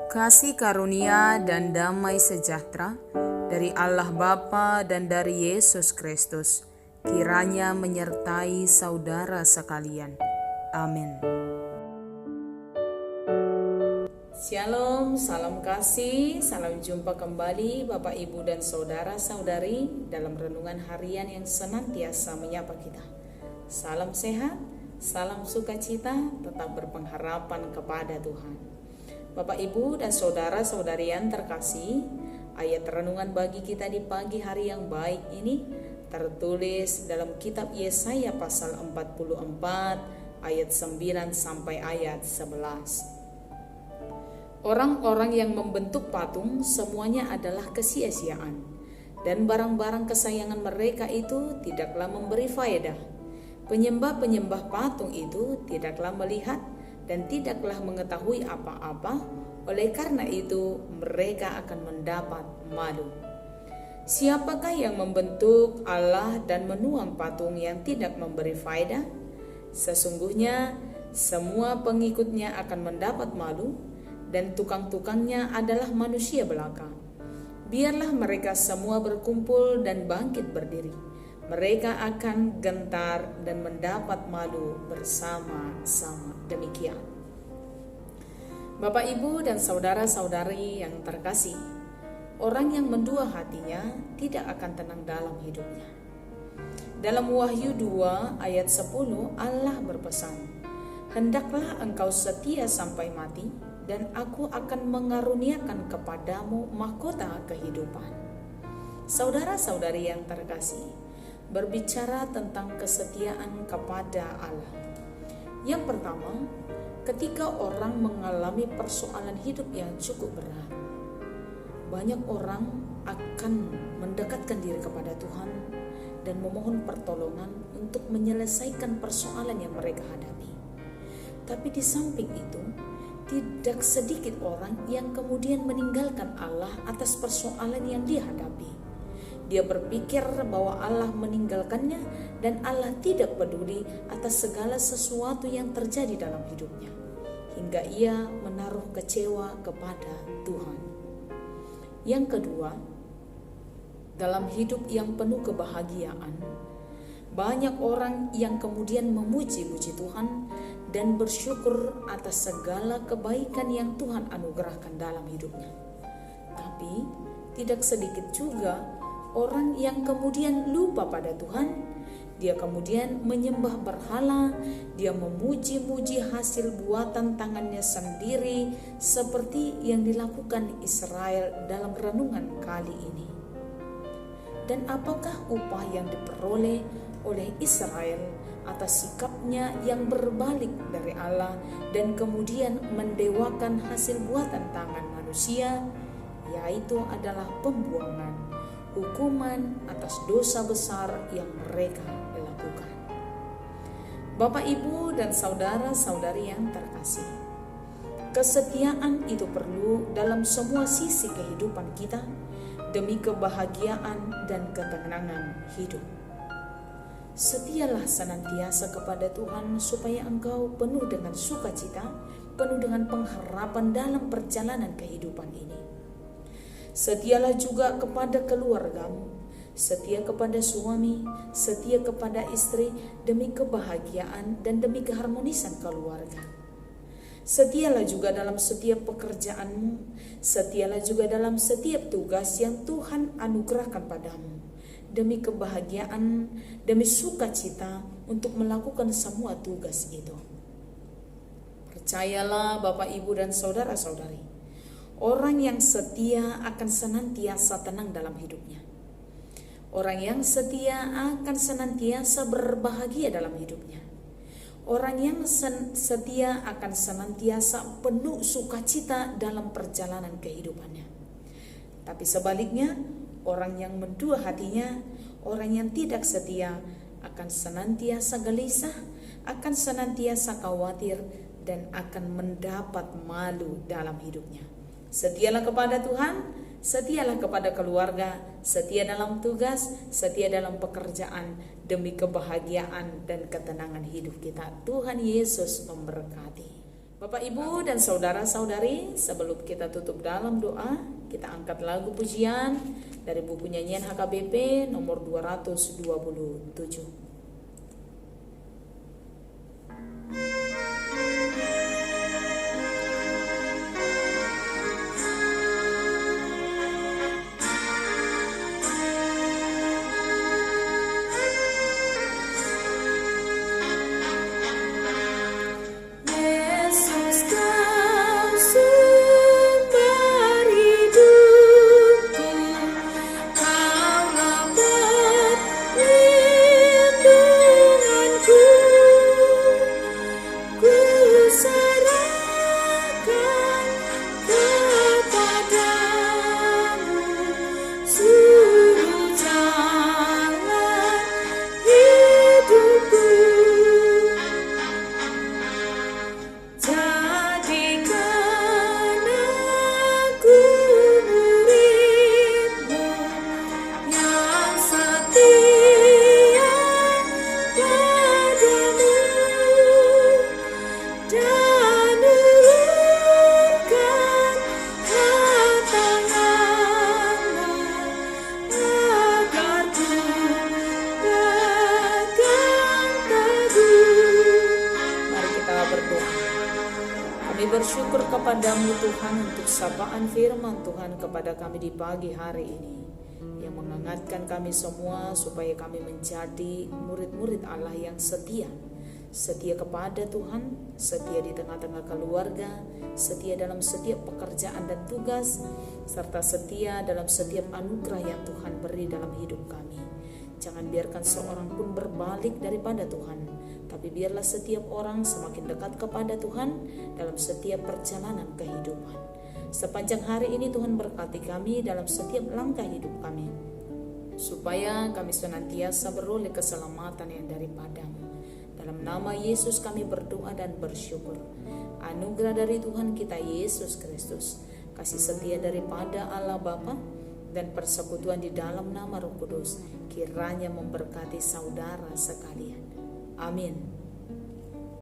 Kasih karunia dan damai sejahtera dari Allah Bapa dan dari Yesus Kristus kiranya menyertai saudara sekalian. Amin. Shalom, salam kasih, salam jumpa kembali Bapak Ibu dan saudara-saudari dalam renungan harian yang senantiasa menyapa kita. Salam sehat, salam sukacita, tetap berpengharapan kepada Tuhan. Bapak Ibu dan saudara-saudari yang terkasih, ayat renungan bagi kita di pagi hari yang baik ini tertulis dalam kitab Yesaya pasal 44 ayat 9 sampai ayat 11. Orang-orang yang membentuk patung semuanya adalah kesia-siaan, dan barang-barang kesayangan mereka itu tidaklah memberi faedah. Penyembah-penyembah patung itu tidaklah melihat dan tidaklah mengetahui apa-apa, oleh karena itu mereka akan mendapat malu. Siapakah yang membentuk Allah dan menuang patung yang tidak memberi faedah? Sesungguhnya semua pengikutnya akan mendapat malu, dan tukang-tukangnya adalah manusia belaka. Biarlah mereka semua berkumpul dan bangkit berdiri. Mereka akan gentar dan mendapat malu bersama-sama. Demikian. Bapak, Ibu, dan saudara-saudari yang terkasih, orang yang mendua hatinya tidak akan tenang dalam hidupnya. Dalam Wahyu 2 ayat 10 Allah berpesan, "Hendaklah engkau setia sampai mati, dan aku akan mengaruniakan kepadamu mahkota kehidupan." Saudara-saudari yang terkasih, berbicara tentang kesetiaan kepada Allah. Yang pertama, ketika orang mengalami persoalan hidup yang cukup berat, banyak orang akan mendekatkan diri kepada Tuhan dan memohon pertolongan untuk menyelesaikan persoalan yang mereka hadapi. Tapi di samping itu, tidak sedikit orang yang kemudian meninggalkan Allah atas persoalan yang dihadapi. Dia berpikir bahwa Allah meninggalkannya dan Allah tidak peduli atas segala sesuatu yang terjadi dalam hidupnya, hingga ia menaruh kecewa kepada Tuhan. Yang kedua, dalam hidup yang penuh kebahagiaan, banyak orang yang kemudian memuji-muji Tuhan dan bersyukur atas segala kebaikan yang Tuhan anugerahkan dalam hidupnya. Tapi tidak sedikit juga orang yang kemudian lupa pada Tuhan. Dia kemudian menyembah berhala, dia memuji-muji hasil buatan tangannya sendiri, seperti yang dilakukan Israel dalam renungan kali ini. Dan apakah upah yang diperoleh oleh Israel atas sikapnya yang berbalik dari Allah dan kemudian mendewakan hasil buatan tangan manusia? Yaitu adalah pembuangan, hukuman atas dosa besar yang mereka lakukan. Bapak, Ibu, dan saudara-saudari yang terkasih, kesetiaan itu perlu dalam semua sisi kehidupan kita demi kebahagiaan dan ketenangan hidup. Setialah senantiasa kepada Tuhan supaya engkau penuh dengan sukacita, penuh dengan pengharapan dalam perjalanan kehidupan ini. Setialah juga kepada keluargamu, setia kepada suami, setia kepada istri demi kebahagiaan dan demi keharmonisan keluarga. Setialah juga dalam setiap pekerjaanmu, setialah juga dalam setiap tugas yang Tuhan anugerahkan padamu, demi kebahagiaan, demi sukacita untuk melakukan semua tugas itu. Percayalah Bapak, Ibu, dan saudara-saudari, orang yang setia akan senantiasa tenang dalam hidupnya. Orang yang setia akan senantiasa berbahagia dalam hidupnya. Orang yang setia akan senantiasa penuh sukacita dalam perjalanan kehidupannya. Tapi sebaliknya, orang yang mendua hatinya, orang yang tidak setia akan senantiasa gelisah, akan senantiasa khawatir, dan akan mendapat malu dalam hidupnya. Setialah kepada Tuhan, setialah kepada keluarga, setia dalam tugas, setia dalam pekerjaan demi kebahagiaan dan ketenangan hidup kita. Tuhan Yesus memberkati. Bapak, Ibu, dan saudara-saudari, sebelum kita tutup dalam doa, kita angkat lagu pujian dari buku nyanyian HKBP nomor 227. Bersyukur kepadamu Tuhan untuk sapaan firman Tuhan kepada kami di pagi hari ini, yang mengingatkan kami semua supaya kami menjadi murid-murid Allah yang setia kepada Tuhan, setia di tengah-tengah keluarga, setia dalam setiap pekerjaan dan tugas, serta setia dalam setiap anugerah yang Tuhan beri dalam hidup kami. Jangan biarkan seorang pun berbalik daripada Tuhan, tapi biarlah setiap orang semakin dekat kepada Tuhan dalam setiap perjalanan kehidupan. Sepanjang hari ini Tuhan berkati kami dalam setiap langkah hidup kami, supaya kami senantiasa beroleh keselamatan yang daripada-Mu. Dalam nama Yesus kami berdoa dan bersyukur. Anugerah dari Tuhan kita Yesus Kristus, kasih setia daripada Allah Bapa, dan persekutuan di dalam nama Roh Kudus kiranya memberkati saudara sekalian. Amin.